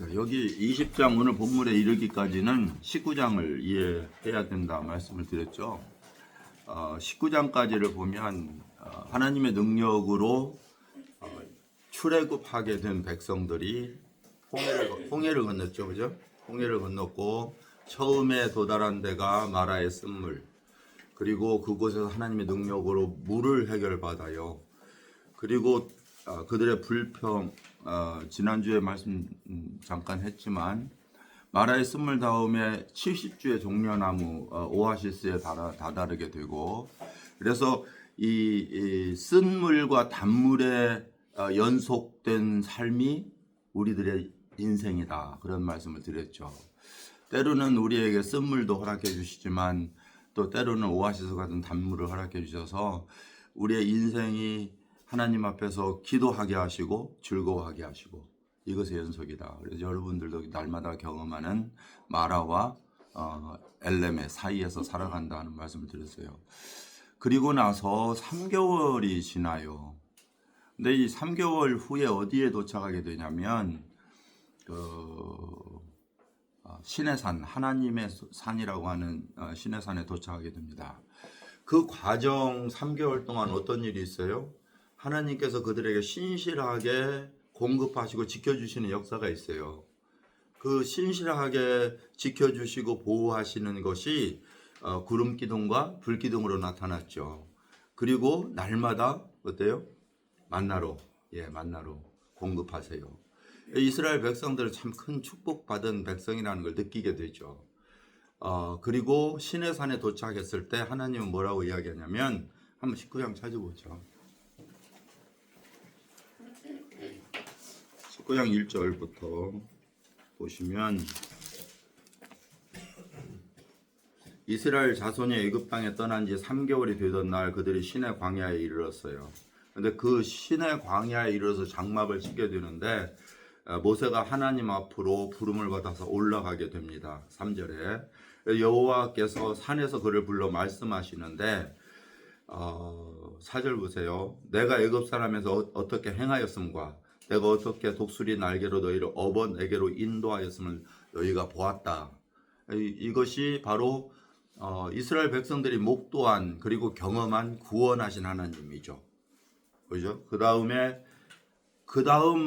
자, 여기 20장 오늘 본문에 이르기까지는 19장을 이해해야 된다 말씀을 드렸죠. 19장까지를 보면 하나님의 능력으로 출애굽하게 된 백성들이 홍해를 건넜죠, 그죠? 홍해를 건넜고 처음에 도달한 데가 마라의 쓴물, 그리고 그곳에서 하나님의 능력으로 물을 해결받아요. 그리고 그들의 불평, 지난주에 말씀 잠깐 했지만 마라의 쓴물 다음에 70주의 종려나무 오아시스에 다다르게 되고, 그래서 이 쓴물과 단물의 연속된 삶이 우리들의 인생이다, 그런 말씀을 드렸죠. 때로는 우리에게 쓴물도 허락해 주시지만 또 때로는 오아시스 같은 단물을 허락해 주셔서 우리의 인생이 하나님 앞에서 기도하게 하시고 즐거워하게 하시고, 이것의 연속이다. 그래서 여러분들도 날마다 경험하는 마라와 엘렘의 사이에서 살아간다는 말씀을 드렸어요. 그리고 나서 3개월이 지나요. 근데 이 3개월 후에 어디에 도착하게 되냐면 신의 산, 하나님의 산이라고 하는 신의 산에 도착하게 됩니다. 그 과정 3개월 동안 어떤 일이 있어요? 하나님께서 그들에게 신실하게 공급하시고 지켜주시는 역사가 있어요. 그 신실하게 지켜주시고 보호하시는 것이 구름 기둥과 불 기둥으로 나타났죠. 그리고 날마다 어때요? 만나로 공급하세요. 이스라엘 백성들은 참 큰 축복받은 백성이라는 걸 느끼게 되죠. 그리고 신의 산에 도착했을 때 하나님은 뭐라고 이야기하냐면, 한번 19장 찾아보죠. 19장 1절부터 보시면, 이스라엘 자손이 애굽 땅에 떠난 지 3개월이 되던 날 그들이 시내 광야에 이르렀어요. 근데 그 시내 광야에 이르러서 장막을 짓게 되는데 모세가 하나님 앞으로 부름을 받아서 올라가게 됩니다. 3절에 여호와께서 산에서 그를 불러 말씀하시는데 4절 보세요. 내가 애굽 사람에서 어떻게 행하였음과 내가 어떻게 독수리 날개로 너희를 어번에게로 인도하였음을 너희가 보았다. 이것이 바로 이스라엘 백성들이 목도한 그리고 경험한 구원하신 하나님이죠. 그죠? 그 다음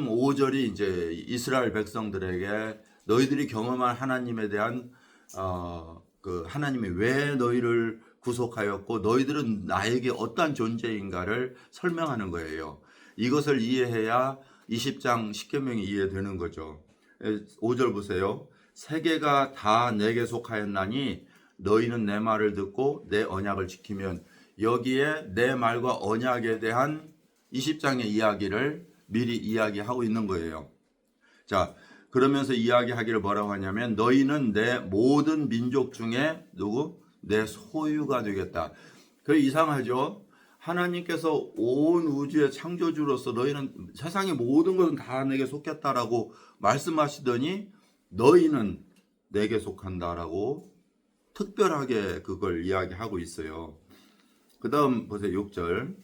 5절이 이제 이스라엘 백성들에게 너희들이 경험한 하나님에 대한 그 하나님이 왜 너희를 구속하였고 너희들은 나에게 어떠한 존재인가를 설명하는 거예요. 이것을 이해해야 20장 십계명이 이해되는 거죠. 5절 보세요. 세계가 다 내게 속하였나니 너희는 내 말을 듣고 내 언약을 지키면, 여기에 내 말과 언약에 대한 20장의 이야기를 미리 이야기하고 있는 거예요. 자, 그러면서 이야기하기를 뭐라고 하냐면 너희는 내 모든 민족 중에 내 소유가 되겠다. 그 이상하죠? 하나님께서 온 우주의 창조주로서 너희는 세상의 모든 것은 다 내게 속했다라고 말씀하시더니 너희는 내게 속한다라고 특별하게 그걸 이야기하고 있어요. 그 다음 보세요. 6절.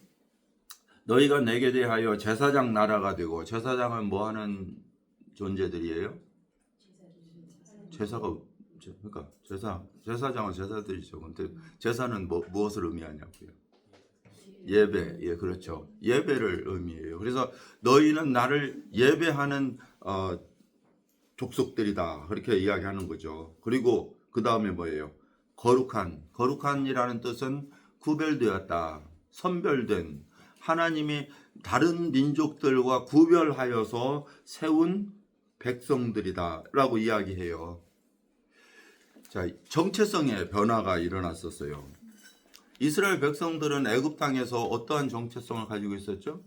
너희가 내게 대하여 제사장 나라가 되고, 제사장은 뭐 하는 존재들이에요? 제사장은 제사들이죠. 근데 제사는 무엇을 의미하냐고요? 예배, 그렇죠. 예배를 의미해요. 그래서 너희는 나를 예배하는 족속들이다, 그렇게 이야기하는 거죠. 그리고 그 다음에 뭐예요? 거룩한이라는 뜻은 구별되었다, 선별된, 하나님이 다른 민족들과 구별하여서 세운 백성들이다 라고 이야기해요. 자, 정체성의 변화가 일어났었어요. 이스라엘 백성들은 애굽 땅에서 어떠한 정체성을 가지고 있었죠?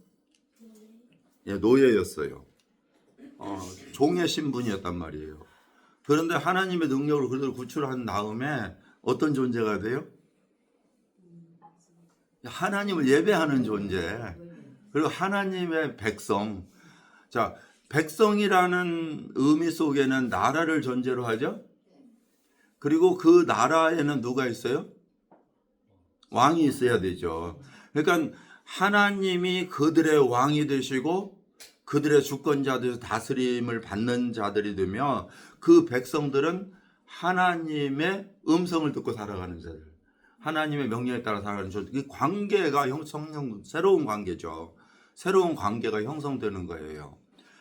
노예였어요. 종의 신분이었단 말이에요. 그런데 하나님의 능력으로 그들을 구출한 다음에 어떤 존재가 돼요? 하나님을 예배하는 존재, 그리고 하나님의 백성. 자, 백성이라는 의미 속에는 나라를 전제로 하죠. 그리고 그 나라에는 누가 있어요? 왕이 있어야 되죠. 그러니까 하나님이 그들의 왕이 되시고 그들의 주권자들에서 다스림을 받는 자들이 되며 그 백성들은 하나님의 음성을 듣고 살아가는 자들, 하나님의 명령에 따라 살아가는 자들. 이 관계가 새로운 관계죠. 새로운 관계가 형성되는 거예요.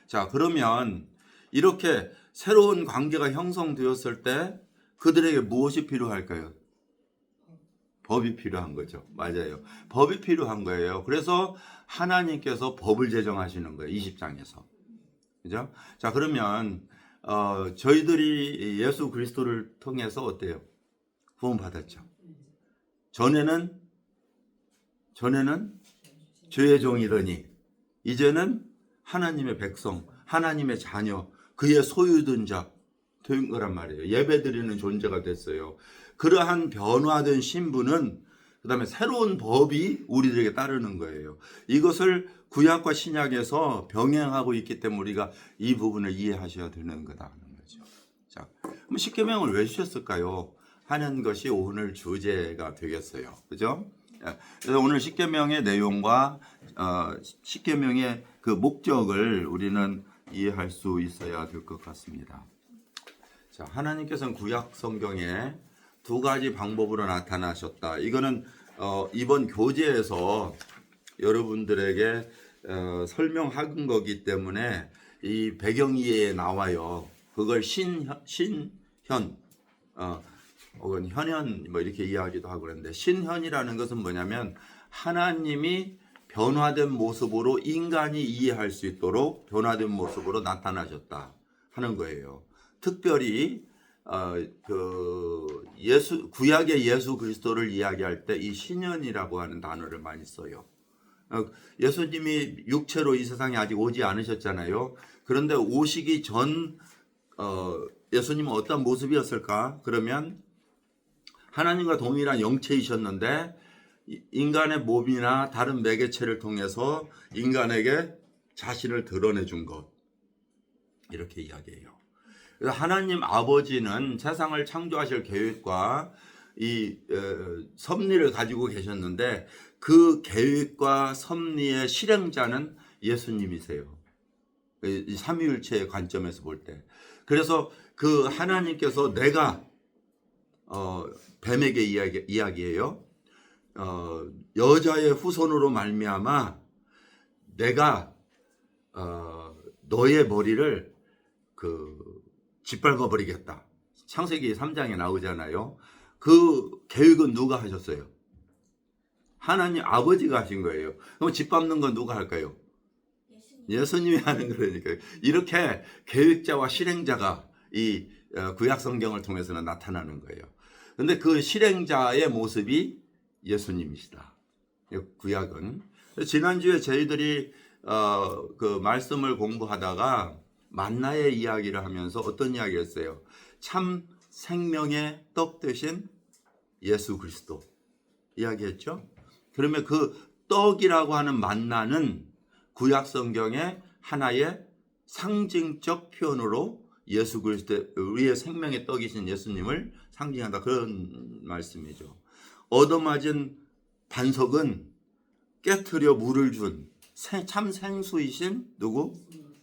자, 그러면 이렇게 새로운 관계가 형성되었을 때 그들에게 무엇이 필요할까요? 법이 필요한 거죠. 맞아요. 법이 필요한 거예요. 그래서 하나님께서 법을 제정하시는 거예요. 20장에서. 그죠? 자, 그러면 저희들이 예수 그리스도를 통해서 어때요? 구원 받았죠. 전에는 죄의 종이더니 이제는 하나님의 백성, 하나님의 자녀, 그의 소유된 자 된 거란 말이에요. 예배드리는 존재가 됐어요. 그러한 변화된 신분은 그다음에 새로운 법이 우리들에게 따르는 거예요. 이것을 구약과 신약에서 병행하고 있기 때문에 우리가 이 부분을 이해하셔야 되는 거다 하는 거죠. 자, 그럼 십계명을 왜 주셨을까요? 하는 것이 오늘 주제가 되겠어요. 그죠? 그래서 오늘 십계명의 내용과 십계명의 그 목적을 우리는 이해할 수 있어야 될 것 같습니다. 자, 하나님께서는 구약 성경에 두 가지 방법으로 나타나셨다. 이거는 이번 교재에서 여러분들에게 설명한 거기 때문에 이 배경 이해에 나와요. 그걸 신현 혹은 현현 뭐 이렇게 이야기도 하고 그러는데, 신현이라는 것은 뭐냐면 하나님이 변화된 모습으로 인간이 이해할 수 있도록 변화된 모습으로 나타나셨다 하는 거예요. 특별히 구약의 예수 그리스도를 이야기할 때 이 신현이라고 하는 단어를 많이 써요. 예수님이 육체로 이 세상에 아직 오지 않으셨잖아요. 그런데 오시기 전 예수님은 어떤 모습이었을까? 그러면 하나님과 동일한 영체이셨는데 인간의 몸이나 다른 매개체를 통해서 인간에게 자신을 드러내 준 것, 이렇게 이야기해요. 그래서 하나님 아버지는 세상을 창조하실 계획과 이 섭리를 가지고 계셨는데 그 계획과 섭리의 실행자는 예수님이세요. 이 삼위일체의 관점에서 볼 때. 그래서 그 하나님께서 내가 뱀에게 이야기해요. 여자의 후손으로 말미암아 내가 너의 머리를 짓밟아 버리겠다. 창세기 3장에 나오잖아요. 그 계획은 누가 하셨어요? 하나님 아버지가 하신 거예요. 그럼 짓밟는 건 누가 할까요? 예수님이 하는 거니까. 이렇게 계획자와 실행자가 이 구약 성경을 통해서는 나타나는 거예요. 근데 그 실행자의 모습이 예수님이시다. 구약은. 지난주에 저희들이 그 말씀을 공부하다가 만나의 이야기를 하면서 어떤 이야기를 했어요? 참 생명의 떡 되신 예수 그리스도 이야기했죠. 그러면 그 떡이라고 하는 만나는 구약 성경의 하나의 상징적 표현으로 예수 그리스도, 우리의 생명의 떡이신 예수님을 상징한다, 그런 말씀이죠. 얻어맞은 반석은 깨트려 물을 준 참 생수이신 누구?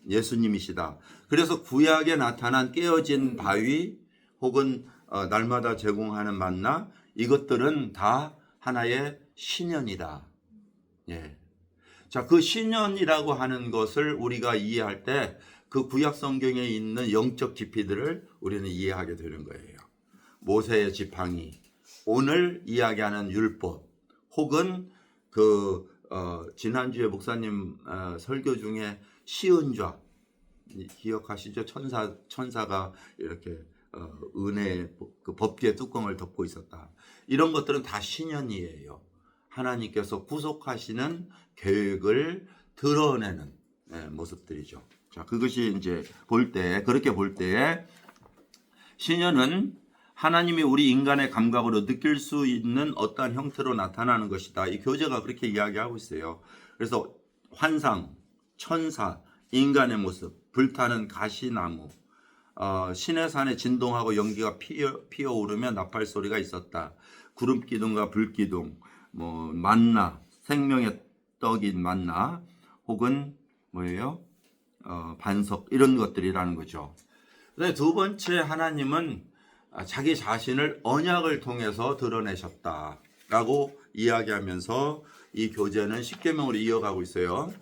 예수님이시다. 그래서 구약에 나타난 깨어진 바위 혹은 날마다 제공하는 만나, 이것들은 다 하나의 신현이다. 예. 자, 그 신현이라고 하는 것을 우리가 이해할 때 그 구약 성경에 있는 영적 깊이들을 우리는 이해하게 되는 거예요. 모세의 지팡이, 오늘 이야기하는 율법, 혹은 지난주에 목사님 설교 중에 시은좌, 기억하시죠? 천사가 이렇게 은혜 그 법궤 뚜껑을 덮고 있었다. 이런 것들은 다 신현이에요. 하나님께서 구속하시는 계획을 드러내는 모습들이죠. 자, 그것이 이제 그렇게 볼 때 신현은 하나님이 우리 인간의 감각으로 느낄 수 있는 어떠한 형태로 나타나는 것이다. 이 교재가 그렇게 이야기하고 있어요. 그래서 환상, 천사, 인간의 모습, 불타는 가시나무, 시내산에 진동하고 연기가 피어오르며 나팔 소리가 있었다. 구름 기둥과 불 기둥, 만나, 생명의 떡인 만나, 혹은 뭐예요? 반석 이런 것들이라는 거죠. 그다음에 두 번째 하나님은 자기 자신을 언약을 통해서 드러내셨다라고 이야기하면서 이 교제는 십계명으로 이어가고 있어요.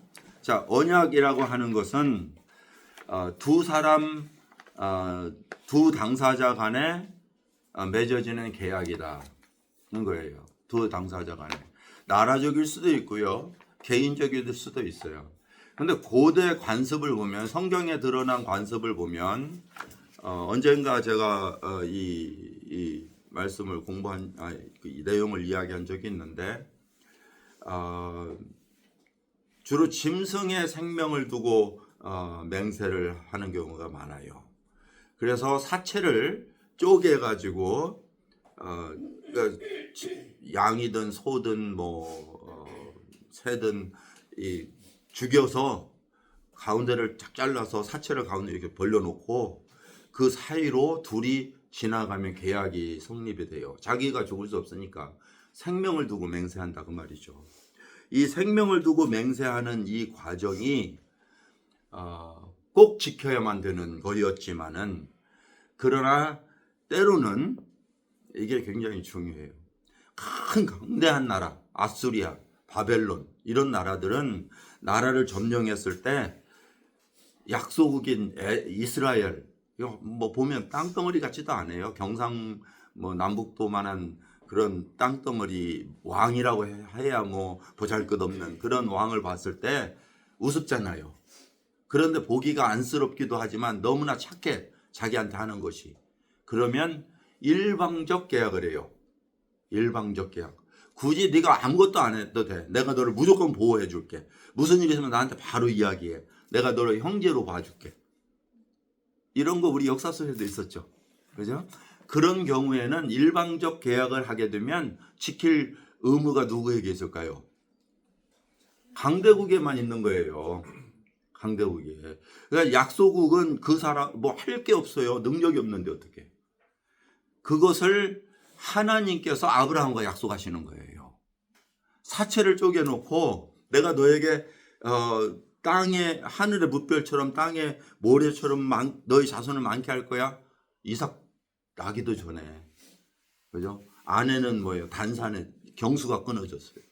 자, 언약이라고 하는 것은 두 사람, 두 당사자 간에 맺어지는 계약이라는 거예요. 두 당사자 간에. 나라적일 수도 있고요. 개인적일 수도 있어요. 근데 고대 관습을 보면, 성경에 드러난 관습을 보면, 언젠가 제가 이 말씀을 공부한, 이 내용을 이야기한 적이 있는데, 주로 짐승의 생명을 두고 맹세를 하는 경우가 많아요. 그래서 사체를 쪼개가지고, 그러니까 양이든 소든 새든 죽여서 가운데를 쫙 잘라서 사체를 가운데 이렇게 벌려놓고 그 사이로 둘이 지나가면 계약이 성립이 돼요. 자기가 죽을 수 없으니까 생명을 두고 맹세한다 그 말이죠. 이 생명을 두고 맹세하는 이 과정이 꼭 지켜야만 되는 거였지만은, 그러나 때로는 이게 굉장히 중요해요. 큰 강대한 나라, 아수리아, 바벨론 이런 나라들은 나라를 점령했을 때 약소국인 이스라엘, 뭐 보면 땅덩어리 같지도 않아요. 경상 남북도만한 그런 땅덩어리 왕이라고 해야 뭐 보잘것없는 그런 왕을 봤을 때 우습잖아요. 그런데 보기가 안쓰럽기도 하지만 너무나 착해, 자기한테 하는 것이. 그러면 일방적 계약을 해요. 일방적 계약. 굳이 네가 아무것도 안 해도 돼. 내가 너를 무조건 보호해 줄게. 무슨 일이 있으면 나한테 바로 이야기해. 내가 너를 형제로 봐줄게. 이런 거 우리 역사 속에도 있었죠. 그죠? 그런 경우에는 일방적 계약을 하게 되면 지킬 의무가 누구에게 있을까요? 강대국에만 있는 거예요. 강대국에. 그러니까 약소국은 그 사람 뭐 할 게 없어요. 능력이 없는데 어떻게? 그것을 하나님께서 아브라함과 약속하시는 거예요. 사체를 쪼개놓고 내가 너에게 땅에 하늘의 무별처럼 땅에 모래처럼 너희 자손을 많게 할 거야. 이삭 나기도 전에, 그죠? 아내는 뭐예요? 단산에 경수가 끊어졌어요.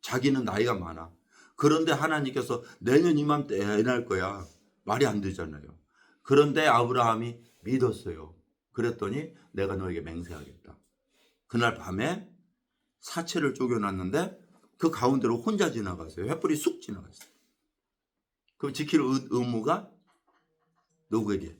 자기는 나이가 많아. 그런데 하나님께서 내년 이맘때 애 낳을 거야. 말이 안 되잖아요. 그런데 아브라함이 믿었어요. 그랬더니 내가 너에게 맹세하겠다. 그날 밤에 사체를 쪼개놨는데 그 가운데로 혼자 지나갔어요. 횃불이 쑥 지나갔어요. 그럼 지킬 의무가 누구에게?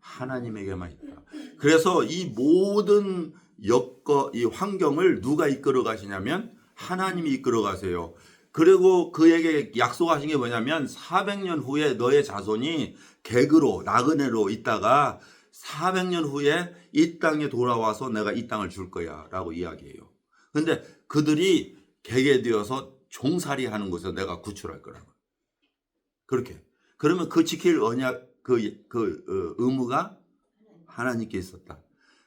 하나님에게만 있다. 그래서 이 모든 이 환경을 누가 이끌어 가시냐면 하나님이 이끌어 가세요. 그리고 그에게 약속하신 게 뭐냐면 400년 후에 너의 자손이 객으로 나그네로 있다가 400년 후에 이 땅에 돌아와서 내가 이 땅을 줄 거야 라고 이야기해요. 근데 그들이 객에 되어서 종살이 하는 곳에서 내가 구출할 거라고. 그렇게. 그러면 그 지킬 언약, 의무가 하나님께 있었다.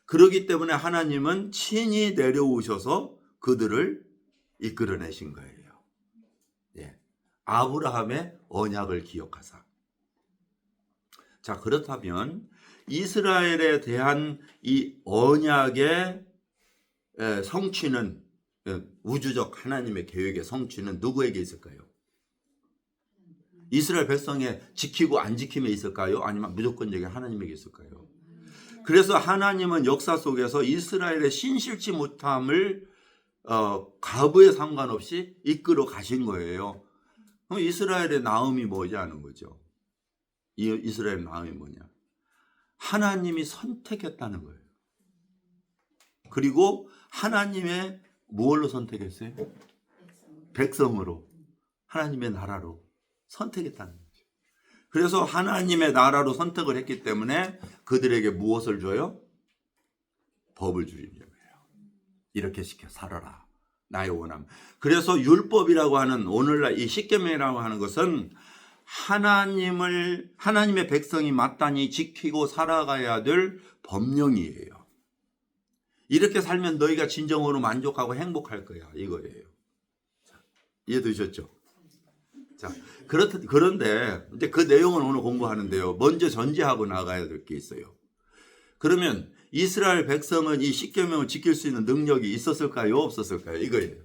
그렇기 때문에 하나님은 친히 내려오셔서 그들을 이끌어내신 거예요. 예. 아브라함의 언약을 기억하사. 자, 그렇다면 이스라엘에 대한 이 언약의 성취는, 우주적 하나님의 계획의 성취는 누구에게 있을까요? 이스라엘 백성의 지키고 안 지킴에 있을까요? 아니면 무조건적인 하나님에게 있을까요? 그래서 하나님은 역사 속에서 이스라엘의 신실치 못함을 가부에 상관없이 이끌어 가신 거예요. 그럼 이스라엘의 나음이 뭐지 하는 거죠. 이스라엘의 나음이 뭐냐? 하나님이 선택했다는 거예요. 그리고 하나님의 무엇로 선택했어요? 백성으로, 하나님의 나라로 선택했다는 거죠. 그래서 하나님의 나라로 선택을 했기 때문에 그들에게 무엇을 줘요? 법을 주는 거예요. 이렇게 시켜 살아라. 나의 원함. 그래서 율법이라고 하는 오늘날 이 십계명이라고 하는 것은 하나님의 백성이 마땅히 지키고 살아가야 될 법령이에요. 이렇게 살면 너희가 진정으로 만족하고 행복할 거야. 이거예요. 이해되셨죠? 자, 그런데 이제 그 내용은 오늘 공부하는데요. 먼저 전제하고 나가야 될 게 있어요. 그러면 이스라엘 백성은 이 십계명을 지킬 수 있는 능력이 있었을까요? 없었을까요? 이거예요.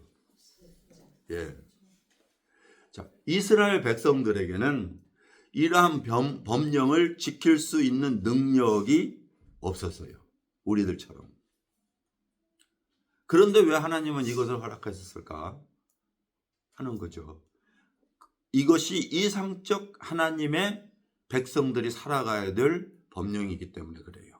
예. 자, 이스라엘 백성들에게는 이러한 법령을 지킬 수 있는 능력이 없었어요. 우리들처럼. 그런데 왜 하나님은 이것을 허락하셨을까 하는 거죠. 이것이 이상적 하나님의 백성들이 살아가야 될 법령이기 때문에 그래요.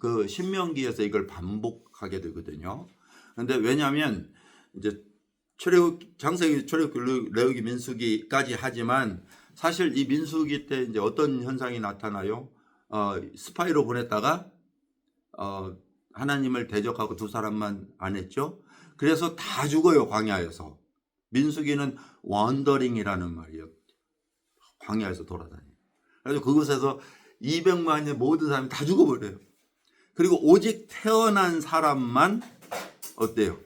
그 신명기에서 이걸 반복하게 되거든요. 그런데 왜냐하면 이제 창세기, 출애굽기, 레위기, 민수기까지 하지만 사실 이 민수기 때 이제 어떤 현상이 나타나요? 스파이로 보냈다가 하나님을 대적하고 두 사람만 안 했죠. 그래서 다 죽어요, 광야에서. 민수기는 원더링이라는 말이에요. 광야에서 돌아다니고. 그래서 그곳에서 200만의 모든 사람이 다 죽어버려요. 그리고 오직 태어난 사람만 어때요?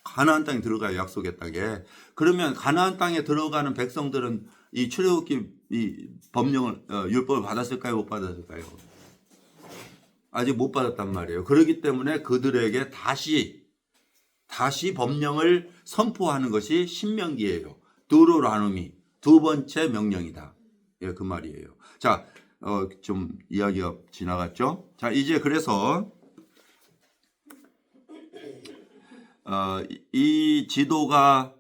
가나안 땅에 들어가요, 약속의 땅에. 그러면 가나안 땅에 들어가는 백성들은 이 출애굽기 이 법령을 율법을 받았을까요, 못 받았을까요? 아직 못 받았단 말이에요. 그렇기 때문에 그들에게 다시 법령을 선포하는 것이 신명기예요. 두로라누미 두 번째 명령이다. 예, 그 말이에요. 자, 좀 이야기가 지나갔죠. 자, 이제 그래서 이 지도가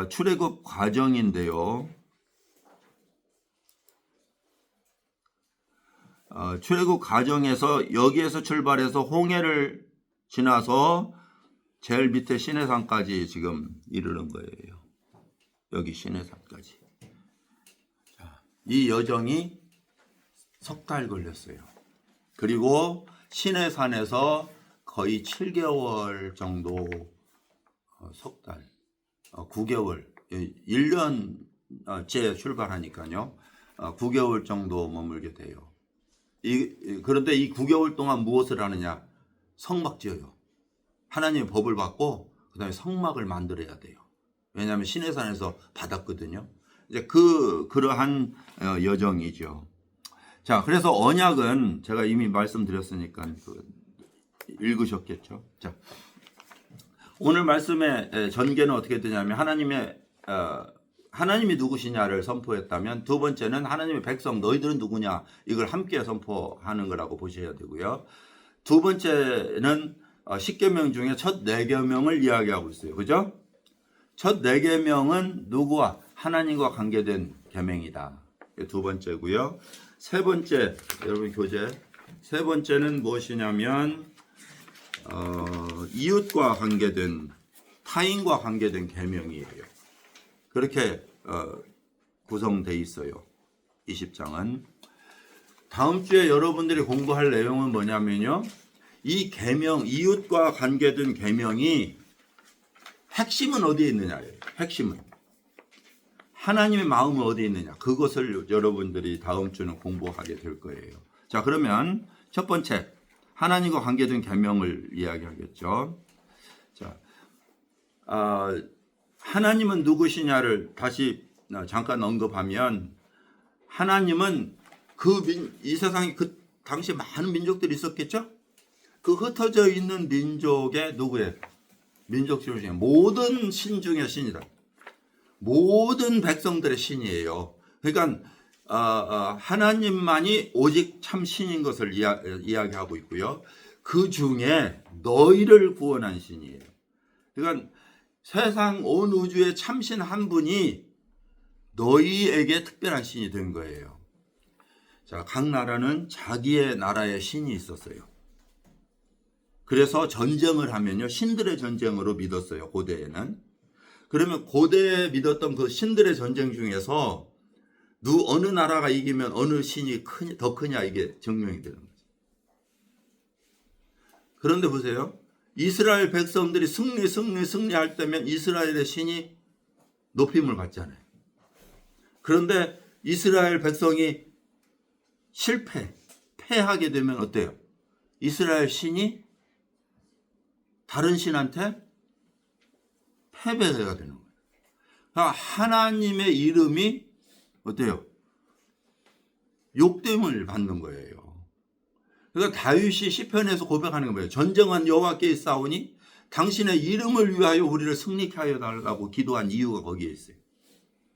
출애굽 과정인데요. 출애굽 과정에서 여기에서 출발해서 홍해를 지나서 제일 밑에 시내산까지 지금 이르는 거예요. 여기 시내산까지. 이 여정이 석 달 걸렸어요. 그리고 시내산에서 거의 7개월 정도, 석 달, 9개월, 1년째 출발하니까요. 9개월 정도 머물게 돼요. 그런데 이 9개월 동안 무엇을 하느냐? 성막 지어요. 하나님의 법을 받고 그 다음에 성막을 만들어야 돼요. 왜냐하면 시내산에서 받았거든요. 이제 그러한 여정이죠. 자, 그래서 언약은 제가 이미 말씀드렸으니까 읽으셨겠죠. 자, 오늘 말씀의 전개는 어떻게 되냐면 하나님이 누구시냐를 선포했다면, 두 번째는 하나님의 백성 너희들은 누구냐 이걸 함께 선포하는 거라고 보셔야 되고요. 두 번째는 10계명 중에 첫 4계명을 이야기하고 있어요. 그죠? 첫 4계명은 누구와? 하나님과 관계된 계명이다. 두 번째고요. 세 번째, 여러분 교재. 세 번째는 무엇이냐면 이웃과 관계된, 타인과 관계된 계명이에요. 그렇게 구성되어 있어요. 20장은. 다음 주에 여러분들이 공부할 내용은 뭐냐면요. 이 계명, 이웃과 관계된 계명이 핵심은 어디에 있느냐예요. 핵심은. 하나님의 마음은 어디에 있느냐. 그것을 여러분들이 다음 주는 공부하게 될 거예요. 자, 그러면 첫 번째, 하나님과 관계된 계명을 이야기하겠죠. 자, 하나님은 누구시냐를 다시 잠깐 언급하면, 하나님은 이 세상에 그 당시 많은 민족들이 있었겠죠? 그 흩어져 있는 민족의 누구예요? 민족 중에 모든 신 중에 신이다. 모든 백성들의 신이에요. 그러니까 하나님만이 오직 참 신인 것을 이야기하고 있고요. 그 중에 너희를 구원한 신이에요. 그러니까 세상 온 우주의 참신 한 분이 너희에게 특별한 신이 된 거예요. 자, 각 나라는 자기의 나라의 신이 있었어요. 그래서 전쟁을 하면요, 신들의 전쟁으로 믿었어요, 고대에는. 그러면 고대에 믿었던 그 신들의 전쟁 중에서 어느 나라가 이기면 어느 신이 더 크냐, 이게 증명이 되는 거죠. 그런데 보세요. 이스라엘 백성들이 승리할 때면 이스라엘의 신이 높임을 받잖아요. 그런데 이스라엘 백성이 패하게 되면 어때요? 이스라엘 신이 다른 신한테 패배가 되는 거예요. 하나님의 이름이 어때요? 욕됨을 받는 거예요. 그러니까 다윗이 시편에서 고백하는 거 뭐예요? 전쟁은 여호와께 싸우니 당신의 이름을 위하여 우리를 승리케 하여 달라고 기도한 이유가 거기에 있어요.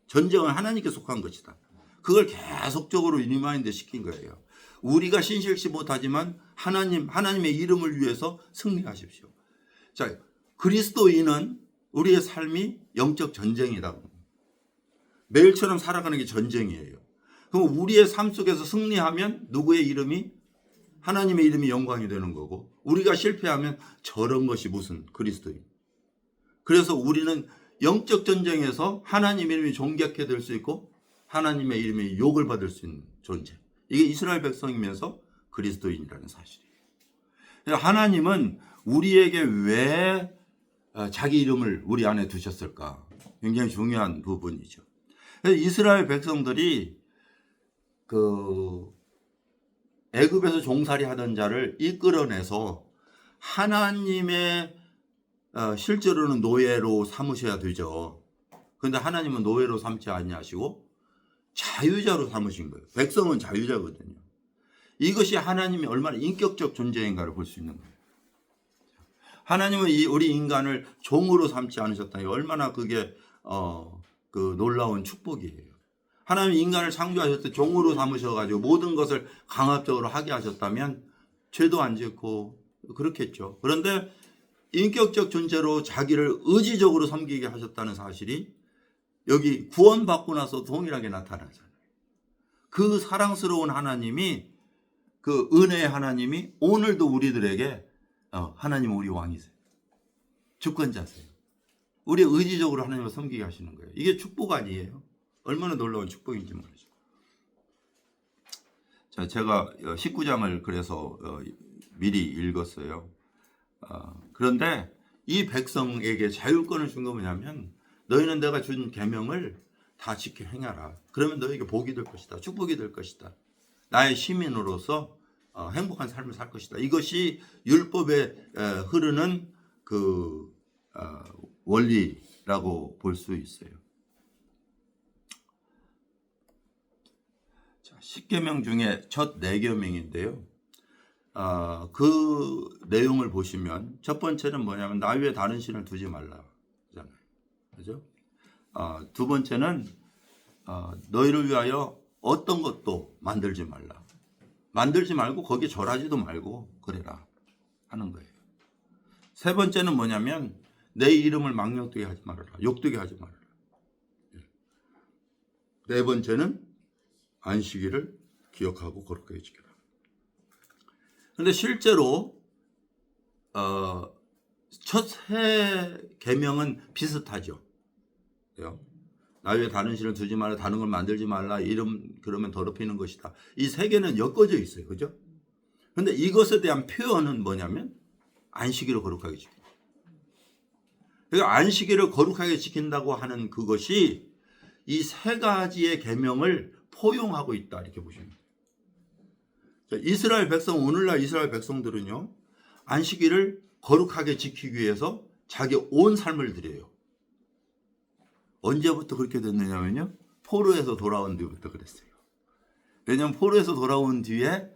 전쟁은 하나님께 속한 것이다. 그걸 계속적으로 리마인드 시킨 거예요. 우리가 신실치 못하지만 하나님의 이름을 위해서 승리하십시오. 자, 그리스도인은 우리의 삶이 영적 전쟁이다. 매일처럼 살아가는 게 전쟁이에요. 그럼 우리의 삶 속에서 승리하면 누구의 이름이? 하나님의 이름이 영광이 되는 거고, 우리가 실패하면 저런 것이 무슨 그리스도인. 그래서 우리는 영적 전쟁에서 하나님의 이름이 존귀하게 될 수 있고 하나님의 이름이 욕을 받을 수 있는 존재. 이게 이스라엘 백성이면서 그리스도인이라는 사실이에요. 하나님은 우리에게 왜 자기 이름을 우리 안에 두셨을까? 굉장히 중요한 부분이죠. 이스라엘 백성들이 애굽에서 종살이 하던 자를 이끌어내서 하나님의 실제로는 노예로 삼으셔야 되죠. 그런데 하나님은 노예로 삼지 아니하시고 자유자로 삼으신 거예요. 백성은 자유자거든요. 이것이 하나님이 얼마나 인격적 존재인가를 볼 수 있는 거예요. 하나님은 우리 인간을 종으로 삼지 않으셨다니 얼마나 그게 놀라운 축복이에요. 하나님 인간을 창조하셨을 때 종으로 삼으셔가지고 모든 것을 강압적으로 하게 하셨다면 죄도 안 짓고 그렇겠죠. 그런데 인격적 존재로 자기를 의지적으로 섬기게 하셨다는 사실이 여기 구원받고 나서 동일하게 나타나잖아요. 그 사랑스러운 하나님이, 그 은혜의 하나님이 오늘도 우리들에게 하나님은 우리 왕이세요. 주권자세요. 우리 의지적으로 하나님을 섬기게 하시는 거예요. 이게 축복 아니에요? 얼마나 놀라운 축복인지 모르죠. 자, 제가 19장을 그래서 미리 읽었어요. 그런데 이 백성에게 자율권을 준 거 뭐냐면, 너희는 내가 준 계명을 다 지켜 행하라. 그러면 너에게 복이 될 것이다. 축복이 될 것이다. 나의 시민으로서 행복한 삶을 살 것이다. 이것이 율법에 흐르는 원리라고 볼 수 있어요. 자, 10계명 중에 첫 4계명인데요. 그 내용을 보시면 첫 번째는 뭐냐면 나 외에 다른 신을 두지 말라. 그죠? 두 번째는 너희를 위하여 어떤 것도 만들지 말라. 만들지 말고 거기에 절하지도 말고 그래라 하는 거예요. 세 번째는 뭐냐면 내 이름을 망령되게 하지 말아라. 욕되게 하지 말아라. 네 번째는 안식일을 기억하고 거룩하게 지켜라. 그런데 실제로 첫 세 계명은 비슷하죠. 나 외에 다른 신을 두지 말라, 다른 걸 만들지 말라, 이름 그러면 더럽히는 것이다. 이 세 개는 엮어져 있어요. 그죠? 그런데 이것에 대한 표현은 뭐냐면 안식일을 거룩하게 지킨다. 그러니까 안식일을 거룩하게 지킨다고 하는 그것이 이 세 가지의 계명을 포용하고 있다. 이렇게 보시면 돼요. 이스라엘 백성, 오늘날 이스라엘 백성들은요, 안식일을 거룩하게 지키기 위해서 자기 온 삶을 들여요. 언제부터 그렇게 됐느냐면요, 포로에서 돌아온 뒤부터 그랬어요. 왜냐하면 포로에서 돌아온 뒤에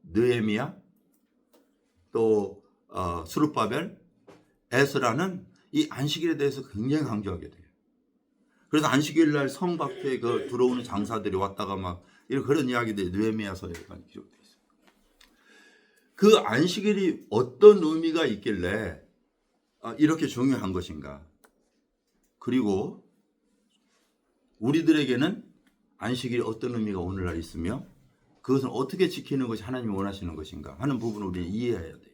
느헤미야, 또 스룹바벨, 에스라는 이 안식일에 대해서 굉장히 강조하게 돼요. 그래서 안식일 날 성 밖에 들어오는 장사들이 왔다가 막 이런 그런 이야기들이 느헤미야서에 기록되어 있어요. 그 안식일이 어떤 의미가 있길래 이렇게 중요한 것인가? 그리고 우리들에게는 안식일이 어떤 의미가 오늘날 있으며 그것은 어떻게 지키는 것이 하나님이 원하시는 것인가 하는 부분을 우리는 이해해야 돼요.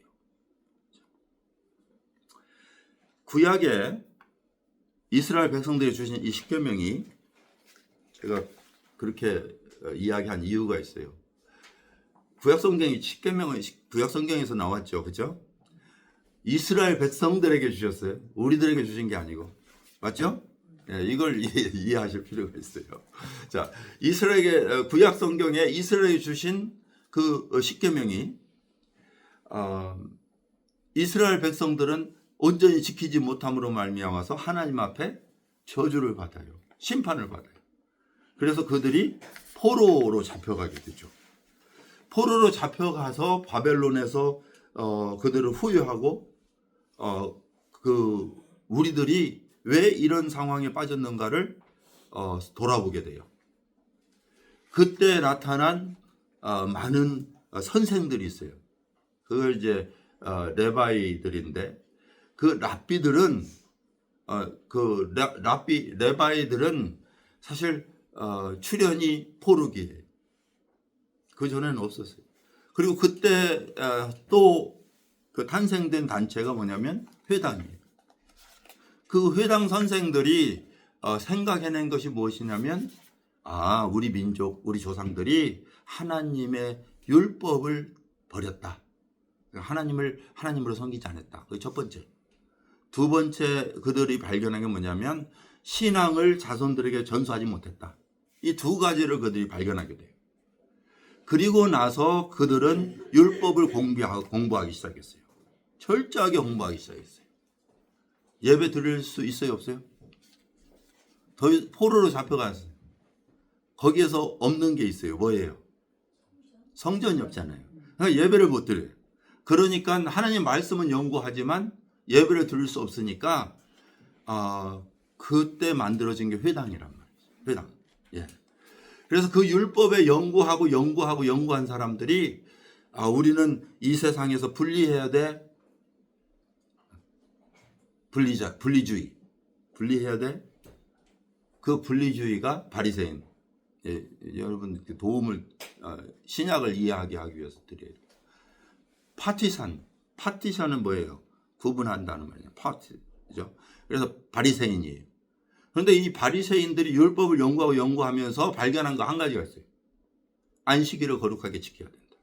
구약에 이스라엘 백성들이 주신 이 10계명이 제가 그렇게 이야기한 이유가 있어요. 구약 성경이 10계명은 구약 성경에서 나왔죠. 그렇죠? 이스라엘 백성들에게 주셨어요. 우리들에게 주신 게 아니고. 맞죠? 예, 이걸 이해하실 필요가 있어요. 자, 이스라엘에게 구약 성경에 이스라엘에 주신 그 10계명이 이스라엘 백성들은 온전히 지키지 못함으로 말미암아서 하나님 앞에 저주를 받아요. 심판을 받아요. 그래서 그들이 포로로 잡혀가게 되죠. 포로로 잡혀가서 바벨론에서 그들을 후유하고 우리들이 왜 이런 상황에 빠졌는가를 돌아보게 돼요. 그때 나타난 많은 선생들이 있어요. 그걸 이제 레바이들인데 그 랍비들은 레바이들은 사실 출현이 포르기예요. 그 전에는 없었어요. 그리고 그때 또 그 탄생된 단체가 뭐냐면 회당이에요. 그 회당 선생들이 생각해낸 것이 무엇이냐면 우리 민족, 우리 조상들이 하나님의 율법을 버렸다. 하나님으로 섬기지 않았다. 그게 첫 번째. 두 번째 그들이 발견한 게 뭐냐면 신앙을 자손들에게 전수하지 못했다. 이 두 가지를 그들이 발견하게 돼요. 그리고 나서 그들은 율법을 공부하기 시작했어요. 철저하게 공부하기 시작했어요. 예배 드릴 수 있어요, 없어요? 포로로 잡혀갔어요. 거기에서 없는 게 있어요. 뭐예요? 성전이 없잖아요. 그러니까 예배를 못 드려요. 그러니까 하나님 말씀은 연구하지만 예배를 드릴 수 없으니까 그때 만들어진 게 회당이란 말이죠. 회당. 예. 그래서 그 율법에 연구한 사람들이 우리는 이 세상에서 분리해야 돼. 분리해야 돼. 그 분리주의가 바리새인. 예, 여러분 도움을 신약을 이해하게 하기 위해서 드려요. 파티션은 뭐예요? 구분한다는 말이에요. 파티죠. 그래서 바리새인이에요. 그런데 이 바리새인들이 율법을 연구하면서 발견한 거 한 가지가 있어요. 안식일을 거룩하게 지켜야 된다.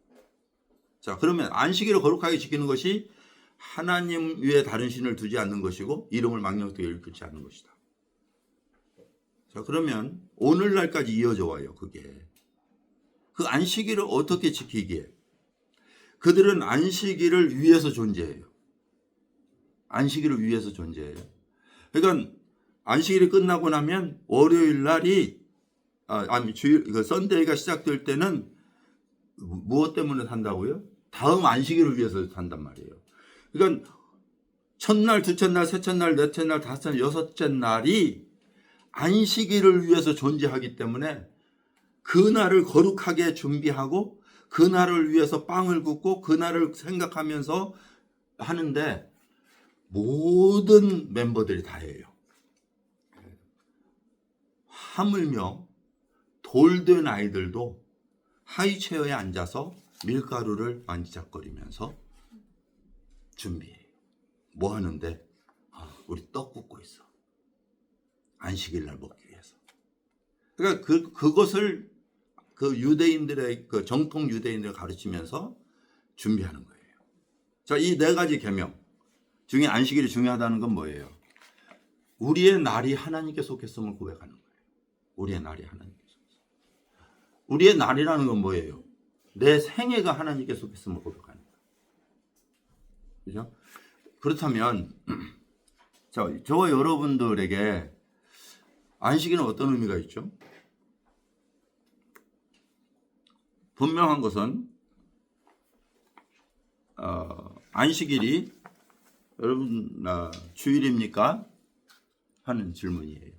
자, 그러면 안식일을 거룩하게 지키는 것이 하나님 위에 다른 신을 두지 않는 것이고 이름을 망령되게 일컫지 않는 것이다. 자, 그러면 오늘날까지 이어져 와요. 그게. 그 안식일을 어떻게 지키기에? 그들은 안식일을 위해서 존재해요. 안식일을 위해서 존재해요. 그러니까 안식일이 끝나고 나면 월요일 날이 썬데이가 시작될 때는 무엇 때문에 산다고요? 다음 안식일을 위해서 산단 말이에요. 그러니까 첫날, 두째 날, 셋째 날, 넷째 날, 다섯째 날, 여섯째 날이 안식일을 위해서 존재하기 때문에 그날을 거룩하게 준비하고 그날을 위해서 빵을 굽고 그날을 생각하면서 하는데 모든 멤버들이 다 해요. 하물며 돌된 아이들도 하이체어에 앉아서 밀가루를 만지작거리면서 준비해요. 뭐 하는데? 우리 떡 굽고 있어. 안식일 날 먹기 위해서. 그러니까 그것을 그 유대인들의 그 정통 유대인들을 가르치면서 준비하는 거예요. 자, 이 네 가지 계명 중에 안식일이 중요하다는 건 뭐예요? 우리의 날이 하나님께 속했음을 고백하는 거예요. 우리의 날이 하나님께 속했음. 우리의 날이라는 건 뭐예요? 내 생애가 하나님께 속했음을 고백하는 거예요. 그죠? 그렇다면 저와 여러분들에게 안식일은 어떤 의미가 있죠? 분명한 것은 안식일이 여러분 주일입니까? 하는 질문이에요.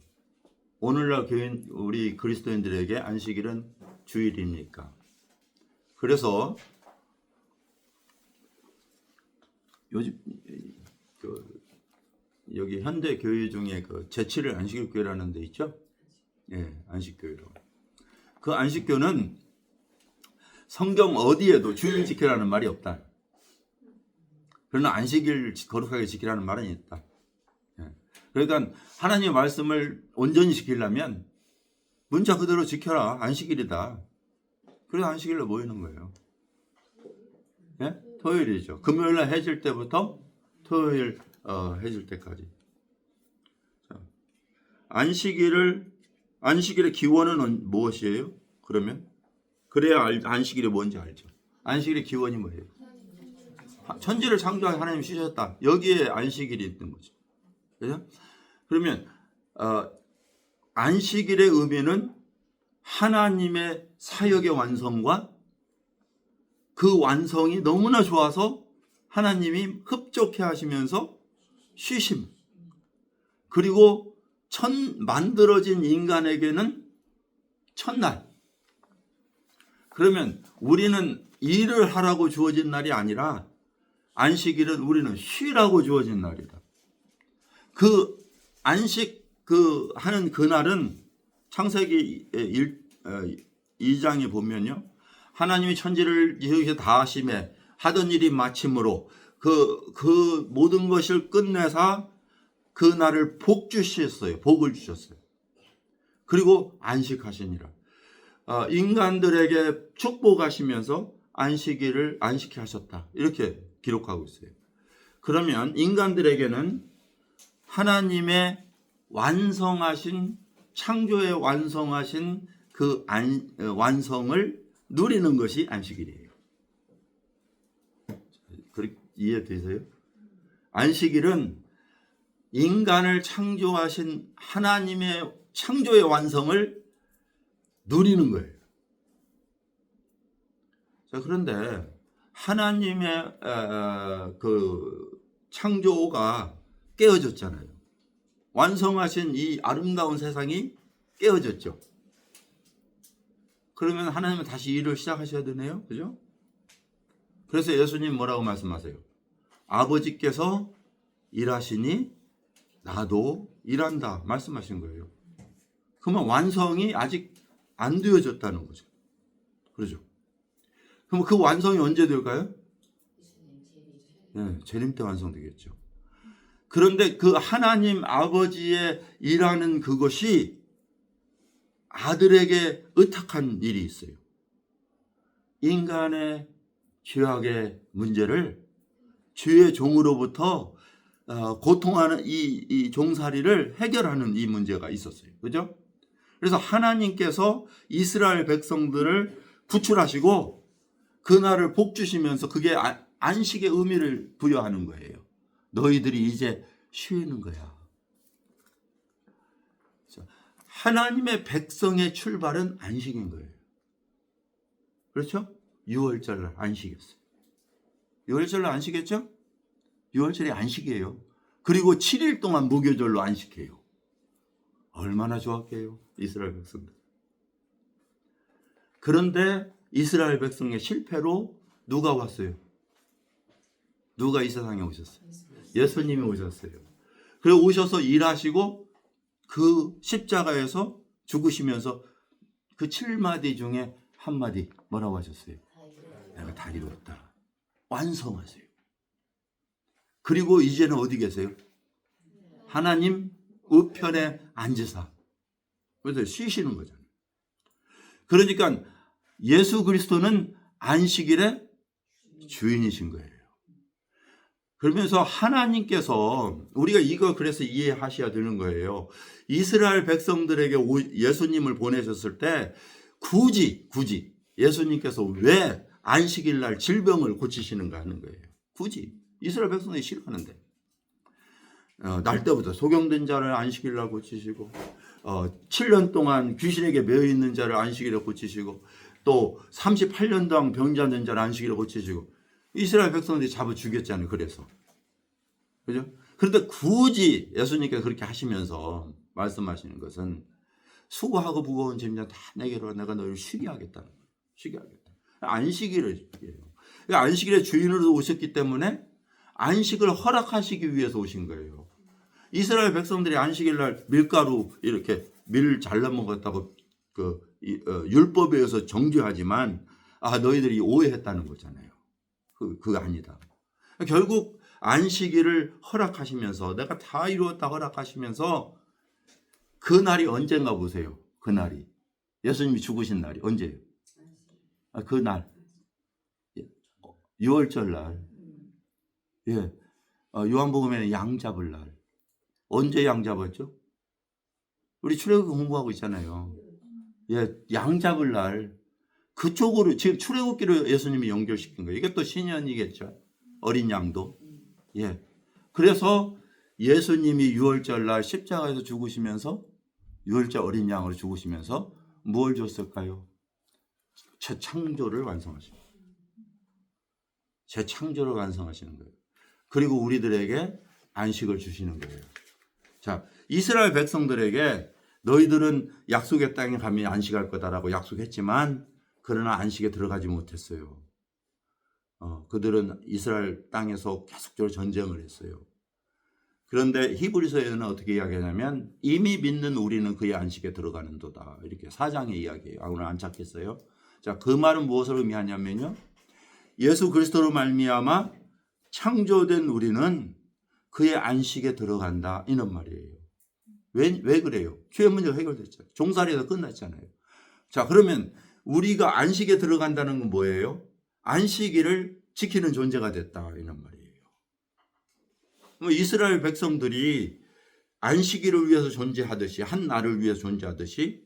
오늘날 교인 우리 그리스도인들에게 안식일은 주일입니까? 그래서 요즘 여기 현대 교회 중에 그 제7일 안식일 교회라는 데 있죠? 예, 안식교회로. 그 안식교는 성경 어디에도 주일 지키라는 말이 없다. 그러나 안식일 거룩하게 지키라는 말은 있다. 예. 그러니까 하나님의 말씀을 온전히 지키려면 문자 그대로 지켜라. 안식일이다. 그래서 안식일로 모이는 거예요. 예? 토요일이죠. 금요일날 해질 때부터 토요일 해질 때까지. 자, 안식일의 기원은 무엇이에요? 그러면 그래야 안식일이 뭔지 알죠. 안식일의 기원이 뭐예요? 천지를 창조한 하나님 쉬셨다. 여기에 안식일이 있는 거죠. 그죠? 그러면 안식일의 의미는 하나님의 사역의 완성과 그 완성이 너무나 좋아서 하나님이 흡족해 하시면서 쉬심. 그리고 만들어진 인간에게는 첫날. 그러면 우리는 일을 하라고 주어진 날이 아니라 안식일은 우리는 쉬라고 주어진 날이다. 그 안식 하는 그날은 창세기 2장에 보면요. 하나님이 천지를 이렇게 다 하심에 하던 일이 마침으로 그 모든 것을 끝내사 그 날을 복주셨어요. 복을 주셨어요. 그리고 안식하시니라. 인간들에게 축복하시면서 안식일을 안식케 하셨다. 이렇게 기록하고 있어요. 그러면 인간들에게는 하나님의 완성하신 창조에 완성하신 그 완성을 누리는 것이 안식일이에요. 이해되세요? 안식일은 인간을 창조하신 하나님의 창조의 완성을 누리는 거예요. 자, 그런데 하나님의 그 창조가 깨어졌잖아요. 완성하신 이 아름다운 세상이 깨어졌죠. 그러면 하나님은 다시 일을 시작하셔야 되네요. 그죠? 그래서 예수님 뭐라고 말씀하세요? 아버지께서 일하시니 나도 일한다 말씀하신 거예요. 그러면 완성이 아직 안 되어졌다는 거죠. 그렇죠? 그럼 그 완성이 언제 될까요? 네, 재림 때 완성되겠죠. 그런데 그 하나님 아버지의 일하는 그것이 아들에게 의탁한 일이 있어요. 인간의 죄악의 문제를 죄의 종으로부터 고통하는 이 종살이를 해결하는 이 문제가 있었어요. 그죠? 그래서 하나님께서 이스라엘 백성들을 구출하시고 그날을 복 주시면서 그게 안식의 의미를 부여하는 거예요. 너희들이 이제 쉬는 거야. 하나님의 백성의 출발은 안식인 거예요. 그렇죠? 6월절 안식이었어요. 6월절 안식했죠? 6월절이 안식이에요. 그리고 7일 동안 무교절로 안식해요. 얼마나 좋았게요, 이스라엘 백성들. 그런데 이스라엘 백성의 실패로 누가 왔어요? 누가 이 세상에 오셨어요? 예수님이 오셨어요. 그리고 오셔서 일하시고 그 십자가에서 죽으시면서 그 7마디 중에 한마디 뭐라고 하셨어요? 내가 다 이루었다. 완성하세요. 그리고 이제는 어디 계세요? 하나님 우편에 앉으사. 그래서 쉬시는 거잖아요. 그러니까 예수 그리스도는 안식일의 주인이신 거예요. 그러면서 하나님께서 우리가 이거 그래서 이해하셔야 되는 거예요. 이스라엘 백성들에게 예수님을 보내셨을 때 굳이 예수님께서 왜 안식일 날 질병을 고치시는가 하는 거예요. 굳이 이스라엘 백성들이 싫어하는데 날 때부터 소경된 자를 안식일 날 고치시고 7년 동안 귀신에게 매여 있는 자를 안식일에 고치시고 또 38년 동안 병자 된 자를 안식일에 고치시고 이스라엘 백성들이 잡아 죽였잖아요. 그래서 그죠? 그런데 굳이 예수님께서 그렇게 하시면서 말씀하시는 것은 수고하고 무거운 짐자 다 내게로 내가 너희를 쉬게 하겠다는 거예요. 쉬게 하겠다. 안식일을 안식일의 주인으로 오셨기 때문에 안식을 허락하시기 위해서 오신 거예요. 이스라엘 백성들이 안식일 날 밀가루 이렇게 밀 잘라 먹었다고 율법에 의해서 정죄하지만 너희들이 오해했다는 거잖아요. 그거 아니다. 결국 안식일을 허락하시면서 내가 다 이루었다 허락하시면서 그 날이 언젠가 보세요. 그 날이 예수님이 죽으신 날이 언제예요? 그 날 6월절 날. 예. 요한복음에는 양 잡을 날. 언제 양 잡았죠? 우리 출애굽기 공부하고 있잖아요. 예, 양 잡을 날. 그쪽으로 지금 출애굽기로 예수님이 연결시킨 거예요. 이게 또 신년이겠죠. 어린 양도. 예. 그래서 예수님이 유월절 날 십자가에서 죽으시면서 유월절 어린 양으로 죽으시면서 무엇을 줬을까요? 재창조를 완성하시는 거예요. 재창조를 완성하시는 거예요. 그리고 우리들에게 안식을 주시는 거예요. 자, 이스라엘 백성들에게 너희들은 약속의 땅에 가면 안식할 거다라고 약속했지만 그러나 안식에 들어가지 못했어요. 그들은 이스라엘 땅에서 계속적으로 전쟁을 했어요. 그런데 히브리서에는 어떻게 이야기하냐면 이미 믿는 우리는 그의 안식에 들어가는도다. 이렇게 4장의 이야기예요. 오늘 안 찾겠어요. 자, 그 말은 무엇을 의미하냐면요. 예수 그리스도로 말미암아 창조된 우리는 그의 안식에 들어간다. 이런 말이에요. 왜 그래요? 죄의 문제가 해결됐잖아요. 종살이에서 끝났잖아요. 자, 그러면 우리가 안식에 들어간다는 건 뭐예요? 안식일을 지키는 존재가 됐다. 이런 말이에요. 이스라엘 백성들이 안식일을 위해서 존재하듯이 한 날을 위해서 존재하듯이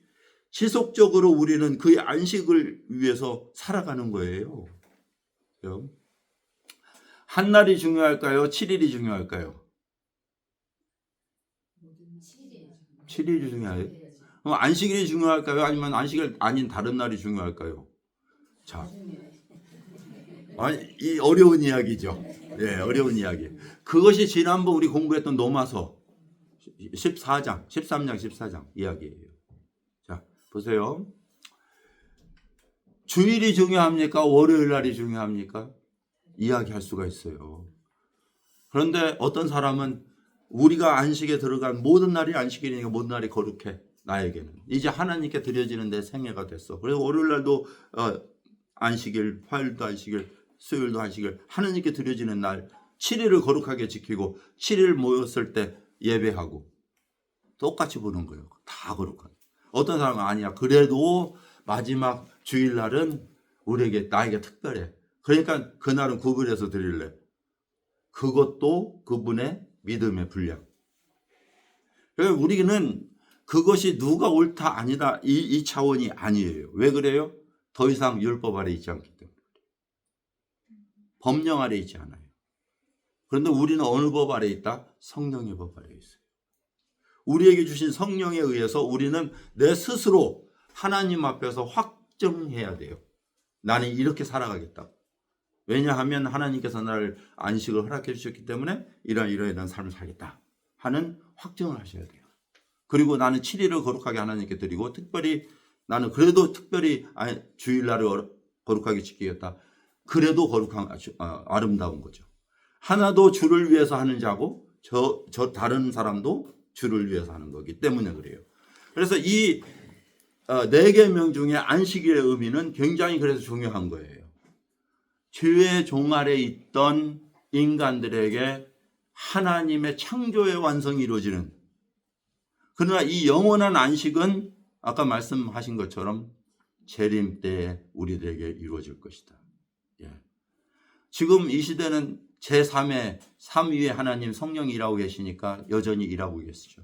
지속적으로 우리는 그의 안식을 위해서 살아가는 거예요. 한 날이 중요할까요? 7일이 중요할까요? 7일이 중요해요. 안식일이 중요할까요? 아니면 안식일 아닌 다른 날이 중요할까요? 자, 이 어려운 이야기죠. 네, 어려운 이야기. 그것이 지난번 우리 공부했던 로마서 14장, 13장, 14장 이야기예요. 자, 보세요. 주일이 중요합니까? 월요일 날이 중요합니까? 이야기할 수가 있어요. 그런데 어떤 사람은 우리가 안식에 들어간 모든 날이 안식일이니까 모든 날이 거룩해. 나에게는. 이제 하나님께 드려지는 내 생애가 됐어. 그래서 월요일 날도 안식일, 화요일도 안식일, 수요일도 안식일, 하나님께 드려지는 날 7일을 거룩하게 지키고 7일 모였을 때 예배하고 똑같이 보는 거예요. 다 거룩한. 어떤 사람은 아니야. 그래도 마지막 주일날은 우리에게 나에게 특별해. 그러니까 그날은 구분해서 드릴래. 그것도 그분의 믿음의 분량. 그래서 우리는 그것이 누가 옳다 아니다 이 차원이 아니에요. 왜 그래요? 더 이상 율법 아래 있지 않기 때문에. 법령 아래 있지 않아요. 그런데 우리는 어느 법 아래 있다? 성령의 법 아래 있어요. 우리에게 주신 성령에 의해서 우리는 내 스스로 하나님 앞에서 확정해야 돼요. 나는 이렇게 살아가겠다고. 왜냐하면 하나님께서 나를 안식을 허락해 주셨기 때문에 이런 삶을 살겠다 하는 확정을 하셔야 돼요. 그리고 나는 7일을 거룩하게 하나님께 드리고 특별히 나는 그래도 특별히 주일날을 거룩하게 지키겠다. 그래도 거룩한 아름다운 거죠. 하나도 주를 위해서 하는 자고 저 다른 사람도 주를 위해서 하는 거기 때문에 그래요. 그래서 이 4계명 중에 안식일의 의미는 굉장히 그래서 중요한 거예요. 죄의 종 아래 있던 인간들에게 하나님의 창조의 완성이 이루어지는, 그러나 이 영원한 안식은 아까 말씀하신 것처럼 재림 때에 우리들에게 이루어질 것이다. 예. 지금 이 시대는 제3의 3위의 하나님 성령이 일하고 계시니까 여전히 일하고 계시죠.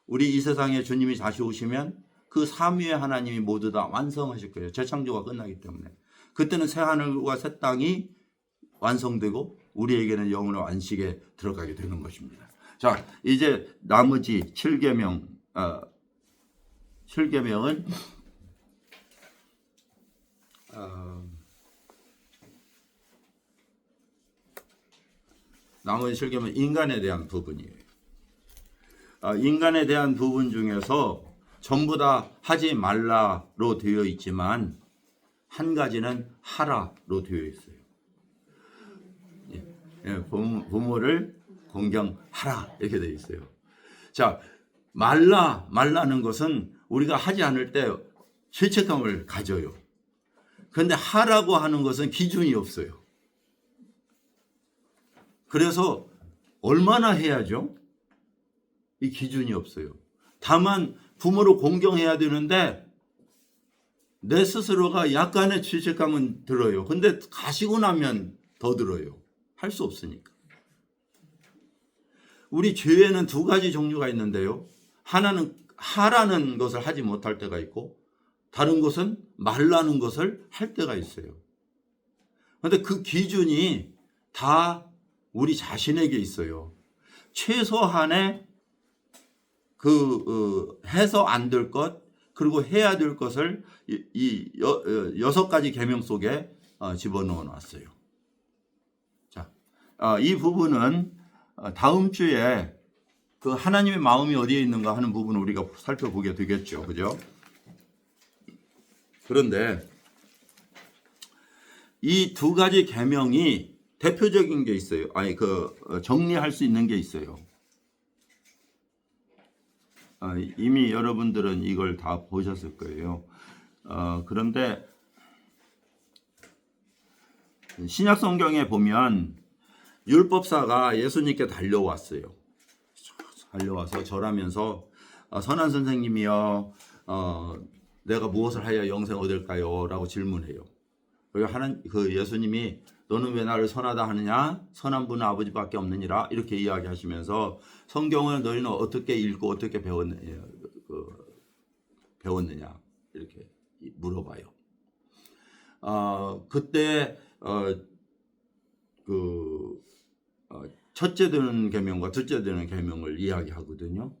우리 이 세상에 주님이 다시 오시면 그 3위의 하나님이 모두 다 완성하실 거예요. 재창조가 끝나기 때문에. 그때는 새 하늘과 새 땅이 완성되고 우리에게는 영원한 안식에 들어가게 되는 것입니다. 자, 이제 나머지 7계명, 7계명은 나머지 7계명은 인간에 대한 부분이에요. 인간에 대한 부분 중에서 전부 다 하지 말라로 되어 있지만 한 가지는 하라로 되어 있어요. 부모를 공경하라 이렇게 되어 있어요. 자, 말라는 것은 우리가 하지 않을 때 죄책감을 가져요. 그런데 하라고 하는 것은 기준이 없어요. 그래서 얼마나 해야죠? 이 기준이 없어요. 다만 부모를 공경해야 되는데 내 스스로가 약간의 죄책감은 들어요. 근데 가시고 나면 더 들어요. 할 수 없으니까. 우리 죄에는 두 가지 종류가 있는데요. 하나는 하라는 것을 하지 못할 때가 있고 다른 것은 말라는 것을 할 때가 있어요. 그런데 그 기준이 다 우리 자신에게 있어요. 최소한의 해서 안 될 것, 그리고 해야 될 것을 이 6가지 계명 속에 집어넣어 놨어요. 자, 이 부분은 다음 주에 그 하나님의 마음이 어디에 있는가 하는 부분을 우리가 살펴보게 되겠죠. 그죠? 그런데 이 2가지 계명이 대표적인 게 있어요. 정리할 수 있는 게 있어요. 이미 여러분들은 이걸 다 보셨을 거예요. 그런데 신약 성경에 보면 율법사가 예수님께 달려왔어요. 달려와서 절하면서 선한 선생님이여, 내가 무엇을 하여 영생 얻을까요? 라고 질문해요. 그 예수님이 너는 왜 나를 선하다 하느냐? 선한 분은 아버지밖에 없느니라. 이렇게 이야기하시면서 성경을 너희는 어떻게 읽고 어떻게 배웠느냐? 이렇게 물어봐요. 그때 첫째 되는 계명과 둘째 되는 계명을 이야기하거든요.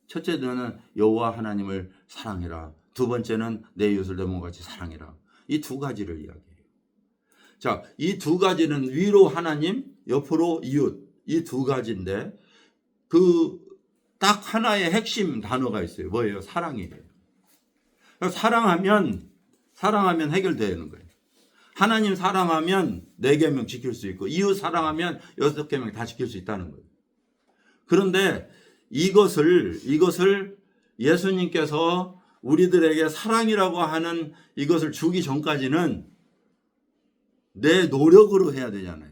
첫째 되는 여호와 하나님을 사랑해라. 두 번째는 내 이웃을 내 몸같이 사랑해라. 이 2가지를 이야기해요. 자, 이 2가지는 위로 하나님, 옆으로 이웃, 이 2가지인데 딱 하나의 핵심 단어가 있어요. 뭐예요? 사랑이에요. 사랑하면 해결되는 거예요. 하나님 사랑하면 4계명 지킬 수 있고, 이웃 사랑하면 6계명 다 지킬 수 있다는 거예요. 그런데 이것을 예수님께서 우리들에게 사랑이라고 하는 이것을 주기 전까지는 내 노력으로 해야 되잖아요.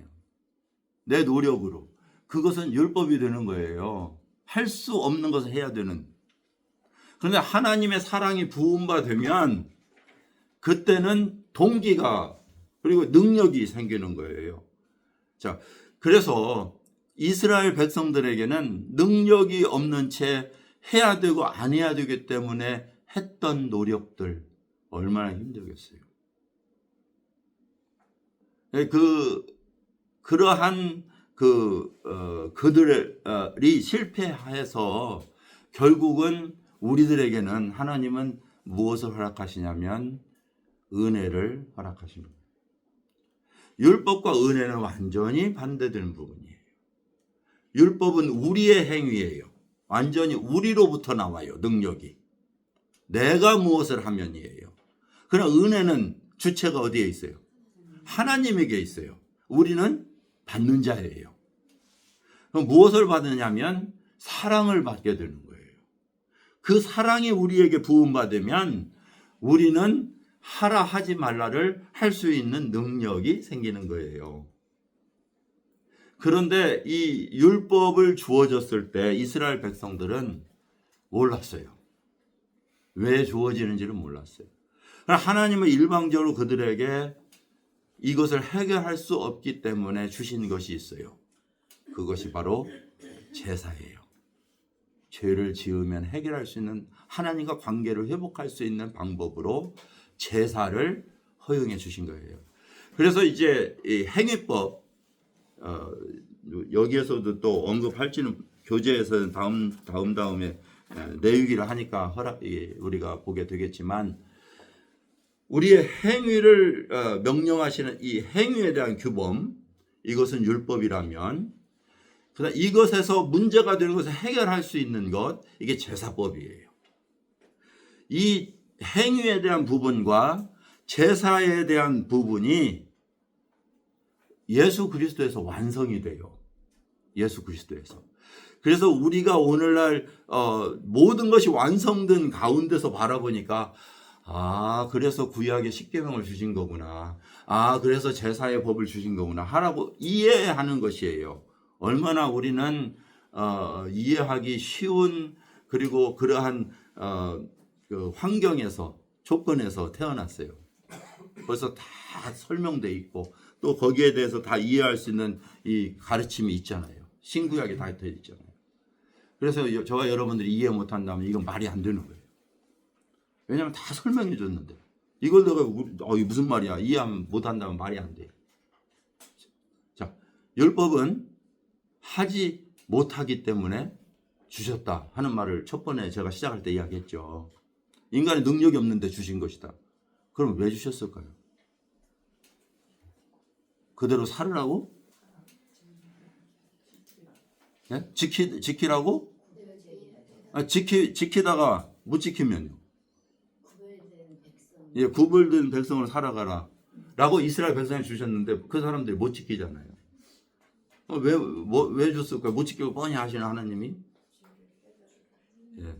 내 노력으로. 그것은 율법이 되는 거예요. 할 수 없는 것을 해야 되는. 그런데 하나님의 사랑이 부음받으면 그때는 동기가 그리고 능력이 생기는 거예요. 자, 그래서 이스라엘 백성들에게는 능력이 없는 채 해야 되고 안 해야 되기 때문에 했던 노력들 얼마나 힘들겠어요. 그러한 그들이 실패해서 결국은 우리들에게는 하나님은 무엇을 허락하시냐면 은혜를 허락하시는 거예요. 율법과 은혜는 완전히 반대되는 부분이에요. 율법은 우리의 행위예요. 완전히 우리로부터 나와요. 능력이. 내가 무엇을 하면이에요. 그러나 은혜는 주체가 어디에 있어요? 하나님에게 있어요. 우리는 받는 자예요. 그럼 무엇을 받느냐면 사랑을 받게 되는 거예요. 그 사랑이 우리에게 부음받으면 우리는 하라 하지 말라를 할 수 있는 능력이 생기는 거예요. 그런데 이 율법을 주어졌을 때 이스라엘 백성들은 몰랐어요. 왜 주어지는지를 몰랐어요. 하나님은 일방적으로 그들에게 이것을 해결할 수 없기 때문에 주신 것이 있어요. 그것이 바로 제사예요. 죄를 지으면 해결할 수 있는, 하나님과 관계를 회복할 수 있는 방법으로 제사를 허용해 주신 거예요. 그래서 이제 이 행위법, 여기에서도 또 언급할지는 교재에서는 다음에 내유기를 하니까 우리가 보게 되겠지만, 우리의 행위를 명령하시는 이 행위에 대한 규범, 이것은 율법이라면, 그다음 이것에서 문제가 되는 것을 해결할 수 있는 것, 이게 제사법이에요. 이 행위에 대한 부분과 제사에 대한 부분이 예수 그리스도에서 완성이 돼요. 예수 그리스도에서. 그래서 우리가 오늘날 모든 것이 완성된 가운데서 바라보니까, 그래서 구약의 십계명을 주신 거구나. 그래서 제사의 법을 주신 거구나 하라고 이해하는 것이에요. 얼마나 우리는 이해하기 쉬운, 그리고 그러한 그 환경에서, 조건에서 태어났어요. 벌써 다 설명돼 있고 또 거기에 대해서 다 이해할 수 있는 이 가르침이 있잖아요. 신구약에 다 되어 있잖아요. 그래서 저와 여러분들이 이해 못한다면 이건 말이 안 되는 거예요. 왜냐하면 다 설명해 줬는데 이걸 내가 무슨 말이야 이해 못한다면 말이 안 돼요. 율법은 하지 못하기 때문에 주셨다 하는 말을 첫 번에 제가 시작할 때 이야기했죠. 인간의 능력이 없는데 주신 것이다. 그럼 왜 주셨을까요? 그대로 살으라고? 네? 지키라고? 지키다가 못 지키면요. 예, 구별된 백성을 살아가라 라고 이스라엘 백성에 주셨는데 그 사람들이 못 지키잖아요. 왜 줬을까요? 못 지키고 뻔히 하시는 하나님이. 예.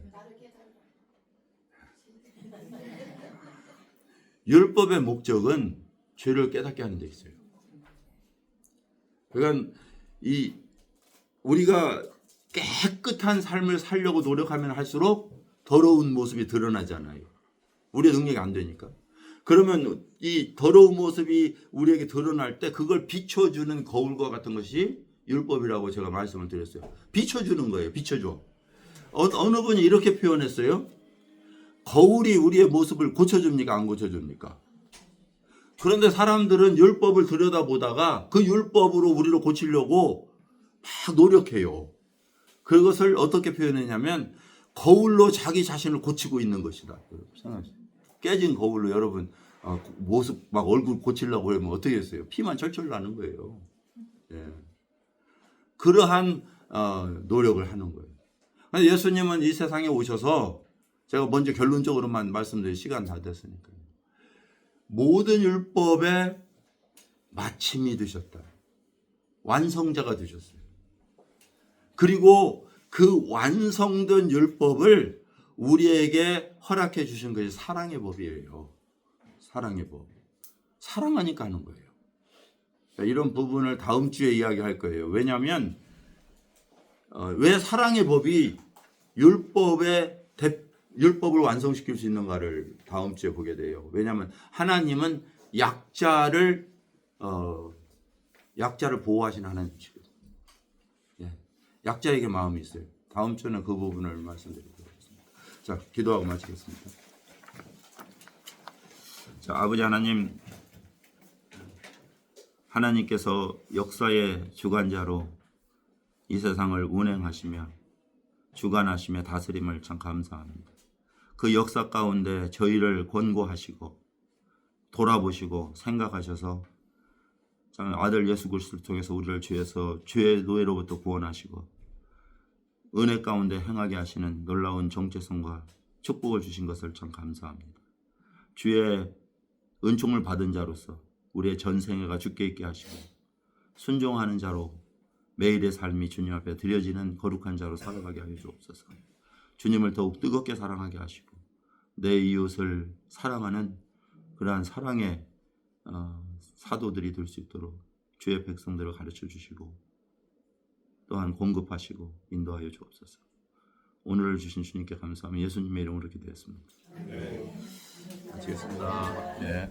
율법의 목적은 죄를 깨닫게 하는 데 있어요. 그러니까 우리가 깨끗한 삶을 살려고 노력하면 할수록 더러운 모습이 드러나잖아요. 우리의 능력이 안 되니까. 그러면 이 더러운 모습이 우리에게 드러날 때 그걸 비춰주는 거울과 같은 것이 율법이라고 제가 말씀을 드렸어요. 비춰주는 거예요. 비춰줘. 어느 분이 이렇게 표현했어요. 거울이 우리의 모습을 고쳐줍니까? 안 고쳐줍니까? 그런데 사람들은 율법을 들여다보다가 그 율법으로 우리를 고치려고 막 노력해요. 그것을 어떻게 표현했냐면 거울로 자기 자신을 고치고 있는 것이다. 깨진 거울로 여러분 모습 막 얼굴 고치려고 하면 어떻게 했어요? 피만 철철 나는 거예요. 예. 그러한 노력을 하는 거예요. 예수님은 이 세상에 오셔서 제가 먼저 결론적으로만 말씀드릴 시간 다 됐으니까요. 모든 율법의 마침이 되셨다. 완성자가 되셨어요. 그리고 그 완성된 율법을 우리에게 허락해 주신 것이 사랑의 법이에요. 사랑의 법. 사랑하니까 하는 거예요. 이런 부분을 다음 주에 이야기할 거예요. 왜냐하면 왜 사랑의 법이 율법을 완성시킬 수 있는가를 다음 주에 보게 돼요. 왜냐하면 하나님은 약자를 보호하시는 하나님이시거든요. 예. 약자에게 마음이 있어요. 다음 주에는 그 부분을 말씀드리도록 하겠습니다. 자, 기도하고 마치겠습니다. 자, 아버지 하나님, 하나님께서 역사의 주관자로 이 세상을 운행하시며 주관하시며 다스림을 참 감사합니다. 그 역사 가운데 저희를 권고하시고 돌아보시고 생각하셔서 참 아들 예수 그리스도를 통해서 우리를 죄의 노예로부터 구원하시고 은혜 가운데 행하게 하시는 놀라운 정체성과 축복을 주신 것을 참 감사합니다. 주의 은총을 받은 자로서 우리의 전생애가 주께 있게 하시고 순종하는 자로 매일의 삶이 주님 앞에 드려지는 거룩한 자로 살아가게 하여 주옵소서. 주님을 더욱 뜨겁게 사랑하게 하시고 내 이웃을 사랑하는 그러한 사랑의 사도들이 될 수 있도록 주의 백성들을 가르쳐 주시고 또한 공급하시고 인도하여 주옵소서. 오늘을 주신 주님께 감사하며 예수님의 이름으로 기도했습니다. 네. 마치겠습니다. 네.